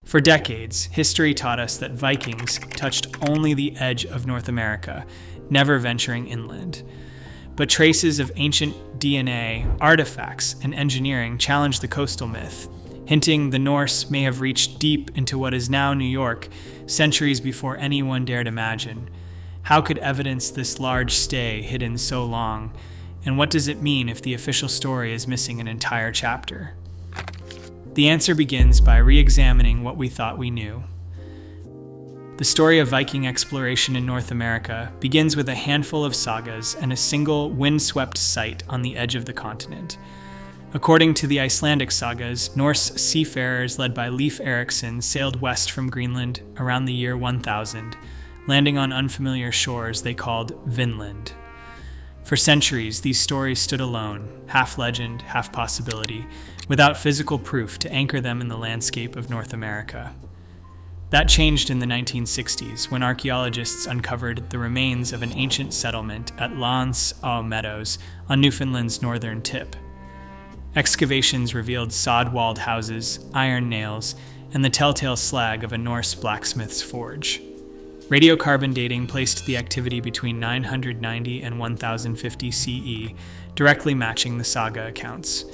For decades, history taught us that Vikings touched only the edge of North America, never venturing inland. But traces of ancient DNA, artifacts, and engineering challenge the coastal myth, hinting the Norse may have reached deep into what is now New York centuries before anyone dared imagine. How could evidence this large stay hidden so long? And what does it mean if the official story is missing an entire chapter? The answer begins by re-examining what we thought we knew. The story of Viking exploration in North America begins with a handful of sagas and a single windswept site on the edge of the continent. According to the Icelandic sagas, Norse seafarers led by Leif Erikson sailed west from Greenland around the year 1000, landing on unfamiliar shores they called Vinland. For centuries, these stories stood alone, half legend, half possibility, without physical proof to anchor them in the landscape of North America. That changed in the 1960s when archaeologists uncovered the remains of an ancient settlement at Meadows on Newfoundland's northern tip. Excavations revealed sod-walled houses, iron nails, and the telltale slag of a Norse blacksmith's forge. Radiocarbon dating placed the activity between 990 and 1050 CE, directly matching the saga accounts.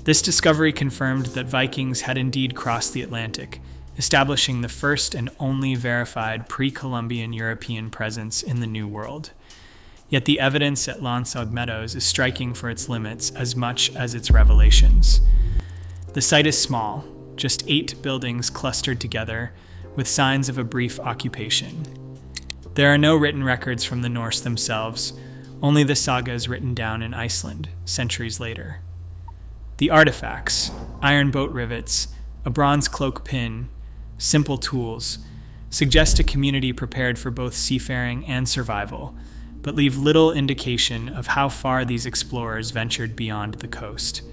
This discovery confirmed that Vikings had indeed crossed the Atlantic, establishing the first and only verified pre-Columbian European presence in the New World. Yet the evidence at Meadows is striking for its limits as much as its revelations. The site is small, just 8 buildings clustered together, with signs of a brief occupation. There are no written records from the Norse themselves, only the sagas written down in Iceland, centuries later. The artifacts, iron boat rivets, a bronze cloak pin, simple tools, suggest a community prepared for both seafaring and survival, but leave little indication of how far these explorers ventured beyond the coast.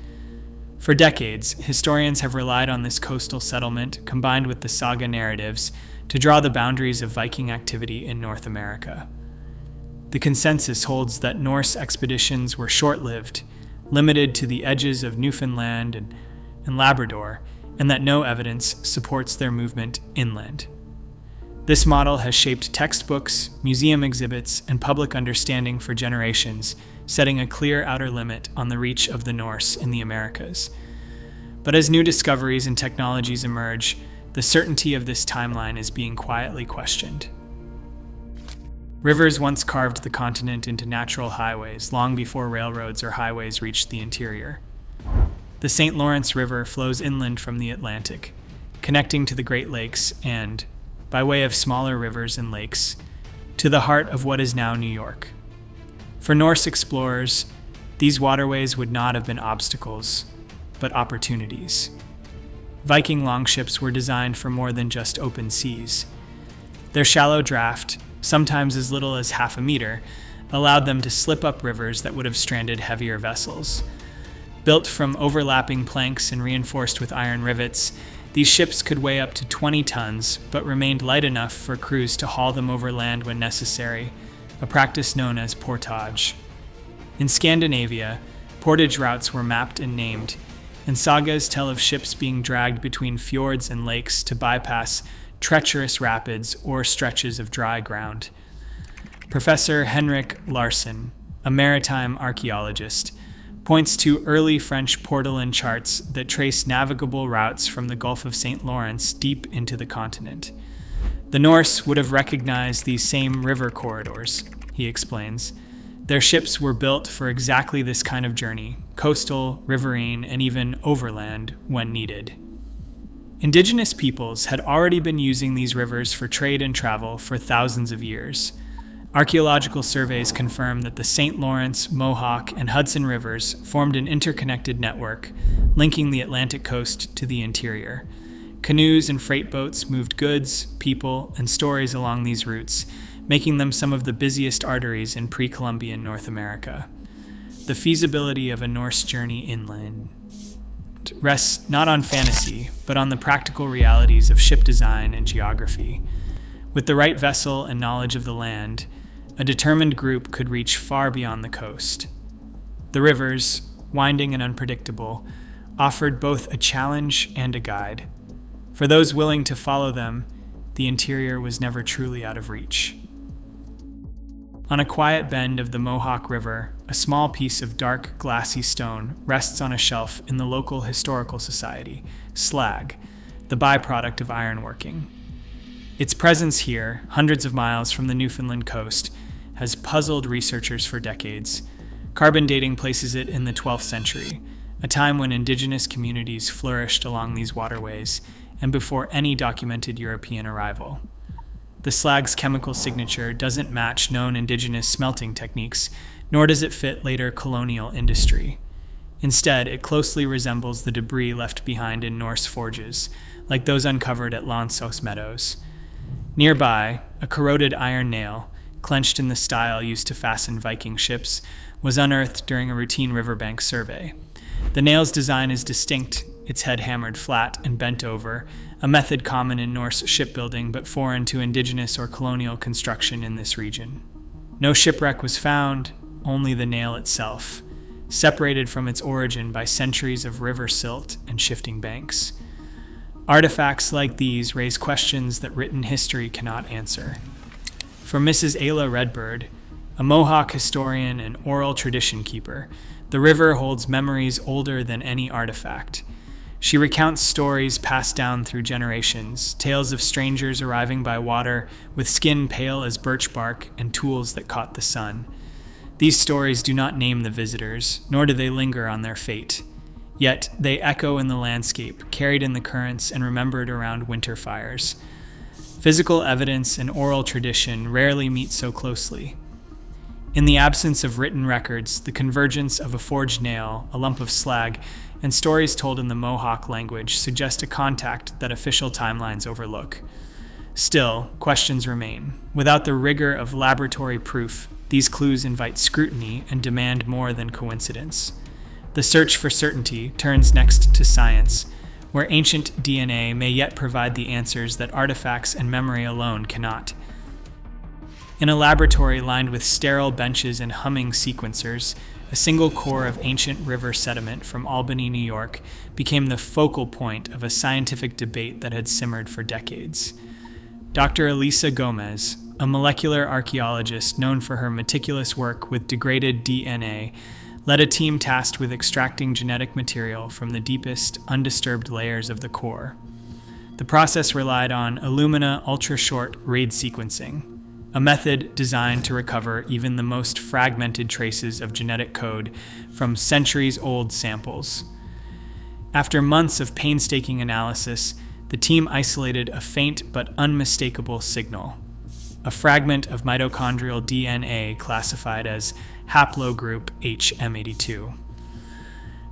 For decades, historians have relied on this coastal settlement, combined with the saga narratives, to draw the boundaries of Viking activity in North America. The consensus holds that Norse expeditions were short-lived, limited to the edges of Newfoundland and Labrador, and that no evidence supports their movement inland. This model has shaped textbooks, museum exhibits, and public understanding for generations, setting a clear outer limit on the reach of the Norse in the Americas. But as new discoveries and technologies emerge, the certainty of this timeline is being quietly questioned. Rivers once carved the continent into natural highways long before railroads or highways reached the interior. The St. Lawrence River flows inland from the Atlantic, connecting to the Great Lakes and, by way of smaller rivers and lakes, to the heart of what is now New York. For Norse explorers, these waterways would not have been obstacles, but opportunities. Viking longships were designed for more than just open seas. Their shallow draft, sometimes as little as half a meter, allowed them to slip up rivers that would have stranded heavier vessels. Built from overlapping planks and reinforced with iron rivets, these ships could weigh up to 20 tons, but remained light enough for crews to haul them over land when necessary, a practice known as portage. In Scandinavia, portage routes were mapped and named, and sagas tell of ships being dragged between fjords and lakes to bypass treacherous rapids or stretches of dry ground. Professor Henrik Larsen, a maritime archaeologist, points to early French portolan charts that trace navigable routes from the Gulf of St. Lawrence deep into the continent. The Norse would have recognized these same river corridors, he explains. Their ships were built for exactly this kind of journey, coastal, riverine, and even overland when needed. Indigenous peoples had already been using these rivers for trade and travel for thousands of years. Archaeological surveys confirm that the St. Lawrence, Mohawk, and Hudson rivers formed an interconnected network, linking the Atlantic coast to the interior. Canoes and freight boats moved goods, people, and stories along these routes, making them some of the busiest arteries in pre-Columbian North America. The feasibility of a Norse journey inland rests not on fantasy, but on the practical realities of ship design and geography. With the right vessel and knowledge of the land, a determined group could reach far beyond the coast. The rivers, winding and unpredictable, offered both a challenge and a guide. For those willing to follow them, the interior was never truly out of reach. On a quiet bend of the Mohawk River, a small piece of dark, glassy stone rests on a shelf in the local historical society, slag, the byproduct of ironworking. Its presence here, hundreds of miles from the Newfoundland coast, has puzzled researchers for decades. Carbon dating places it in the 12th century, a time when indigenous communities flourished along these waterways and before any documented European arrival. The slag's chemical signature doesn't match known indigenous smelting techniques, nor does it fit later colonial industry. Instead, it closely resembles the debris left behind in Norse forges, like those uncovered at Lansos Meadows. Nearby, a corroded iron nail, clenched in the style used to fasten Viking ships, was unearthed during a routine riverbank survey. The nail's design is distinct, its head hammered flat and bent over, a method common in Norse shipbuilding but foreign to indigenous or colonial construction in this region. No shipwreck was found, only the nail itself, separated from its origin by centuries of river silt and shifting banks. Artifacts like these raise questions that written history cannot answer. For Mrs. Ayla Redbird, a Mohawk historian and oral tradition keeper, the river holds memories older than any artifact. She recounts stories passed down through generations, tales of strangers arriving by water with skin pale as birch bark and tools that caught the sun. These stories do not name the visitors, nor do they linger on their fate. Yet they echo in the landscape, carried in the currents and remembered around winter fires. Physical evidence and oral tradition rarely meet so closely. In the absence of written records, the convergence of a forged nail, a lump of slag, and stories told in the Mohawk language suggest a contact that official timelines overlook. Still, questions remain. Without the rigor of laboratory proof, these clues invite scrutiny and demand more than coincidence. The search for certainty turns next to science, where ancient DNA may yet provide the answers that artifacts and memory alone cannot. In a laboratory lined with sterile benches and humming sequencers, a single core of ancient river sediment from Albany, New York, became the focal point of a scientific debate that had simmered for decades. Dr. Elisa Gomez, a molecular archaeologist known for her meticulous work with degraded DNA, led a team tasked with extracting genetic material from the deepest, undisturbed layers of the core. The process relied on Illumina ultra-short RAID sequencing, a method designed to recover even the most fragmented traces of genetic code from centuries-old samples. After months of painstaking analysis, the team isolated a faint but unmistakable signal, a fragment of mitochondrial DNA classified as haplogroup HM82.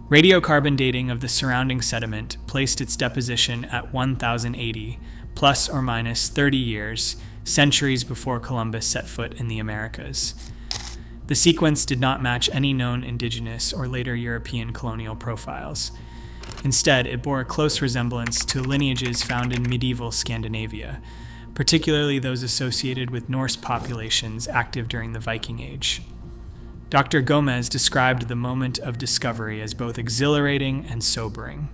Radiocarbon dating of the surrounding sediment placed its deposition at 1080, plus or minus 30 years, centuries before Columbus set foot in the Americas. The sequence did not match any known indigenous or later European colonial profiles. Instead, it bore a close resemblance to lineages found in medieval Scandinavia, particularly those associated with Norse populations active during the Viking Age. Dr. Gomez described the moment of discovery as both exhilarating and sobering.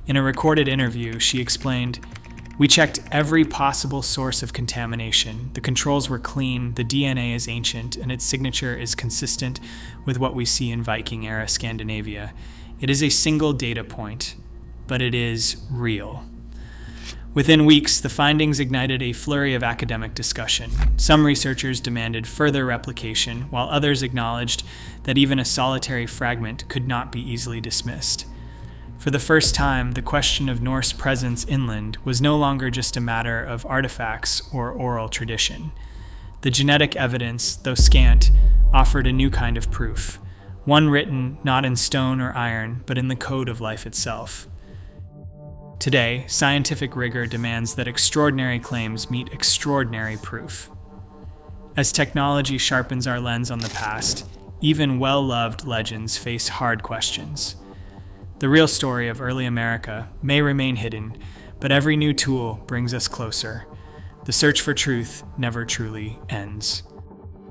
In a recorded interview, she explained, "We checked every possible source of contamination. The controls were clean, the DNA is ancient, and its signature is consistent with what we see in Viking-era Scandinavia. It is a single data point, but it is real." Within weeks, the findings ignited a flurry of academic discussion. Some researchers demanded further replication, while others acknowledged that even a solitary fragment could not be easily dismissed. For the first time, the question of Norse presence inland was no longer just a matter of artifacts or oral tradition. The genetic evidence, though scant, offered a new kind of proof, one written not in stone or iron, but in the code of life itself. Today, scientific rigor demands that extraordinary claims meet extraordinary proof. As technology sharpens our lens on the past, even well-loved legends face hard questions. The real story of early America may remain hidden, but every new tool brings us closer. The search for truth never truly ends.